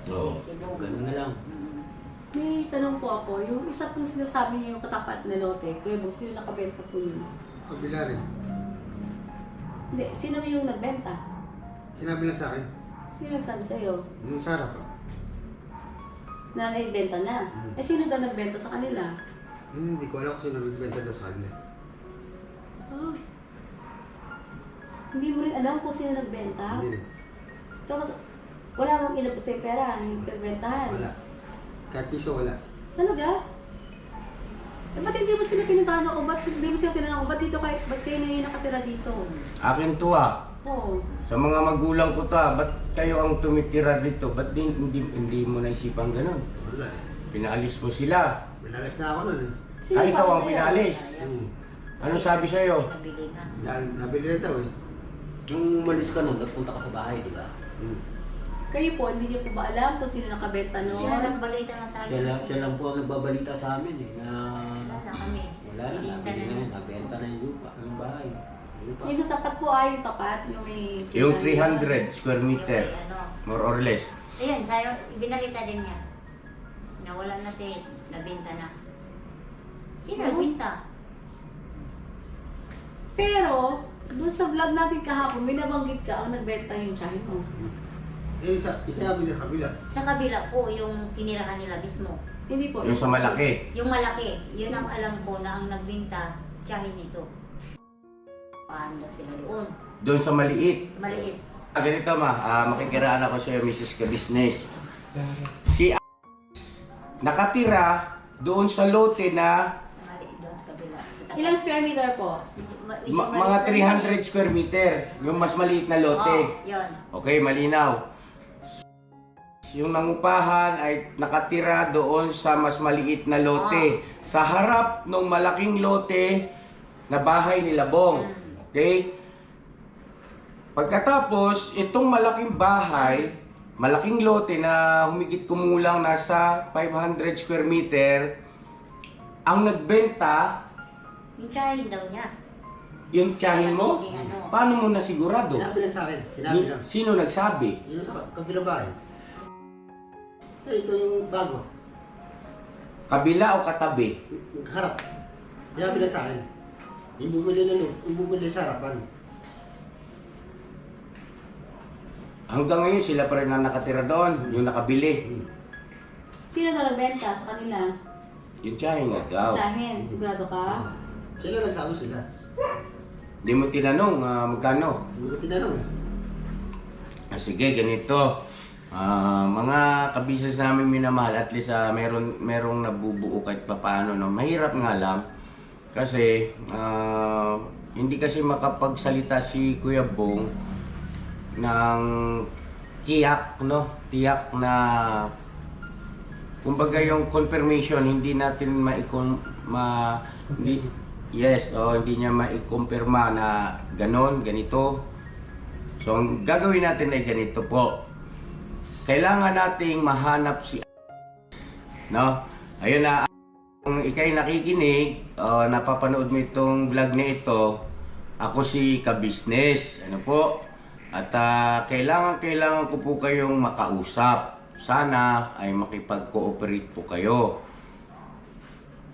[SPEAKER 1] Oo.
[SPEAKER 2] Si Bong.
[SPEAKER 3] Ganun na lang.
[SPEAKER 5] May tanong po ako, yung isa pong sinasabi niyo yung katapat na lote, Kuya Bong, sino nakabenta po yun?
[SPEAKER 6] Kabila rin.
[SPEAKER 5] Hindi, sino yung nagbenta?
[SPEAKER 6] Sinabi lang sa akin,
[SPEAKER 5] Sino nagsabi sa'yo?
[SPEAKER 6] yung Sarah pa.
[SPEAKER 5] Na naibenta na. Eh sino daw nagbenta sa kanila?
[SPEAKER 6] Hindi ko alam kung sino nagbenta daw sa kanila.
[SPEAKER 5] Ah. Hindi mo rin alam kung sino nagbenta?
[SPEAKER 6] Hindi rin.
[SPEAKER 5] Tapos, wala mong inabot sa'yo pera, hindi nagbentahan.
[SPEAKER 6] Wala. Kahit piso wala.
[SPEAKER 5] Talaga? Eh, ba't hindi mo sila pinuntahan ako? Ba't hindi mo sila tinanong ako? Ba't kayo na yung nakatira dito?
[SPEAKER 1] Akin to
[SPEAKER 5] Oo.
[SPEAKER 1] Sa mga magulang ko ta, ba't kayo ang tumitira dito? Ba't hindi mo naisipan ganun?
[SPEAKER 6] Wala eh.
[SPEAKER 1] Pinaalis mo sila.
[SPEAKER 6] Pinalis na ako nun eh.
[SPEAKER 5] Sino
[SPEAKER 1] Ay, ikaw
[SPEAKER 5] pa
[SPEAKER 1] ang
[SPEAKER 5] sa'yo?
[SPEAKER 1] pinaalis. Ano sabi sa'yo?
[SPEAKER 2] Nabili na.
[SPEAKER 6] Dahil nabili na daw eh.
[SPEAKER 3] Nung umalis ka nun, nagpunta ka sa bahay, di ba?
[SPEAKER 5] Kayo po, hindi niyo po ba alam kung sino nakabenta noon?
[SPEAKER 2] Siya nagbalita nga sa amin.
[SPEAKER 3] Siya lang po ang nagbabalita sa amin eh, na
[SPEAKER 2] Wala na kami.
[SPEAKER 3] wala na,
[SPEAKER 2] Binenta
[SPEAKER 3] nabili
[SPEAKER 2] na.
[SPEAKER 3] na, nabenta na yung lupa, yung bahay.
[SPEAKER 5] Yung sa tapat po ay yung tapat, yung may...
[SPEAKER 1] Yung 300 square meter,
[SPEAKER 2] Ano.
[SPEAKER 1] more or less.
[SPEAKER 2] Ayun, sa'yo, ibinalita din niya. Nawala na nabinta na. Sino nagbinta?
[SPEAKER 5] Pero, doon sa vlog natin kahapon, may nabanggit ka ang nagbenta yung tiyahin mo.
[SPEAKER 6] Eh, sinabi niya sa kabila.
[SPEAKER 2] Sa kabila po, yung tinirahan nila mismo.
[SPEAKER 5] Hindi po.
[SPEAKER 1] Yung sa malaki.
[SPEAKER 2] Yung malaki, yun ang alam ko na ang nagbinta, tiyahin nito. Paano daw sila doon?
[SPEAKER 1] Doon sa maliit.
[SPEAKER 2] Maliit.
[SPEAKER 1] Ganito makikiraan ako sa iyo, Mrs. Ka-Business. Si nakatira doon sa lote na
[SPEAKER 2] Sa maliit doon sa kabila. Sa tapat.
[SPEAKER 5] Ilang square meter po?
[SPEAKER 1] mga 300 square meter. Yung mas maliit na lote.
[SPEAKER 2] Oh, yun.
[SPEAKER 1] Okay, malinaw. Yung nangupahan ay nakatira doon sa mas maliit na lote. Sa harap ng malaking lote na bahay ni Labong. Okay? Pagkatapos, itong malaking bahay, malaking lote na humigit kumulang nasa 500 square meter, ang nagbenta,
[SPEAKER 2] Yung tiyahin daw niya.
[SPEAKER 1] yung tiyahin mo?
[SPEAKER 2] Hindi, ano.
[SPEAKER 1] Paano mo nasigurado?
[SPEAKER 6] Sinabi lang sa akin. Sinabi lang.
[SPEAKER 1] Sino nagsabi?
[SPEAKER 6] Yun sa kabilang bahay. Ito yung bago.
[SPEAKER 1] Kabila o katabi?
[SPEAKER 6] Yung harap. Sinabi lang sa akin. Yung bumili na yung bumili sa harapan.
[SPEAKER 1] Hanggang ngayon sila pa rin na nakatira doon, yung nakabili.
[SPEAKER 5] Sino na nagbenta sa kanila?
[SPEAKER 1] Yung tiyahin nga daw.
[SPEAKER 5] Tiyahin, sigurado ka?
[SPEAKER 6] Sila nagsabi sila.
[SPEAKER 1] Hindi mo tinanong magkano.
[SPEAKER 6] Hindi ko tinanong eh.
[SPEAKER 1] Sige, ganito. Mga kabisnes namin minamahal, at least merong nabubuo kahit papaano. No? Mahirap nga lang kasi hindi kasi makapagsalita si Kuya Bong ng tiyak, no? Tiyak na kumbaga yung confirmation hindi natin hindi niya maikumpirma na ganon, ganito. So ang gagawin natin ay ganito po. Kailangan nating mahanap si no? Ayun na, kung ikay nakikinig, napapanood mo itong vlog na ito, ako si Ka-Business. Ano po? At kailangan ko po kayong makausap. Sana ay makipag-cooperate po kayo.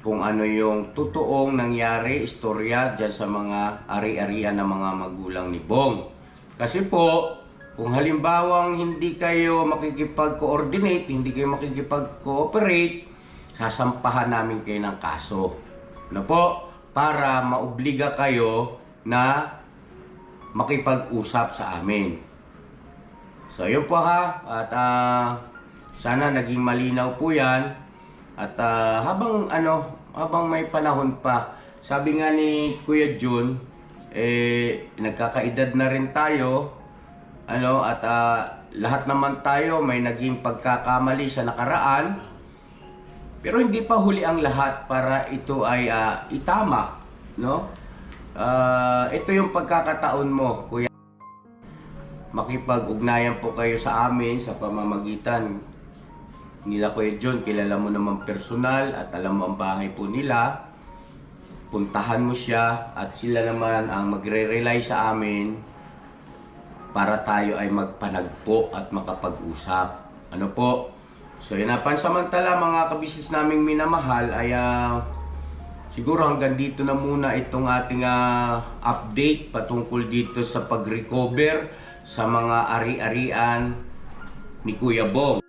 [SPEAKER 1] Kung ano yung totoong nangyari, istorya dyan sa mga ari-arian ng mga magulang ni Bong. Kasi po, kung halimbawang hindi kayo makikipag-coordinate, hindi kayo makikipag-cooperate, sasampahan namin kayo ng kaso. Ano po? Para maobliga kayo na makipag-usap sa amin. So, yun po ha. At sana naging malinaw po yan. At habang may panahon pa, sabi nga ni Kuya Jun, nagkakaedad na rin tayo, at lahat naman tayo may naging pagkakamali sa nakaraan, pero hindi pa huli ang lahat para ito ay itama, no? Ito yung pagkakataon mo, Kuya. Makipag-ugnayan po kayo sa amin sa pamamagitan nila Kuya John. Kilala mo naman personal at alam mo ang bahay po nila. Puntahan mo siya at sila naman ang magre-rely sa amin para tayo ay magpanagpo at makapag-usap. Ano po? So yun na, pansamantala mga kabisnes naming minamahal ay siguro hanggang dito na muna itong ating update patungkol dito sa pag-recover sa mga ari-arian ni Kuya Bong.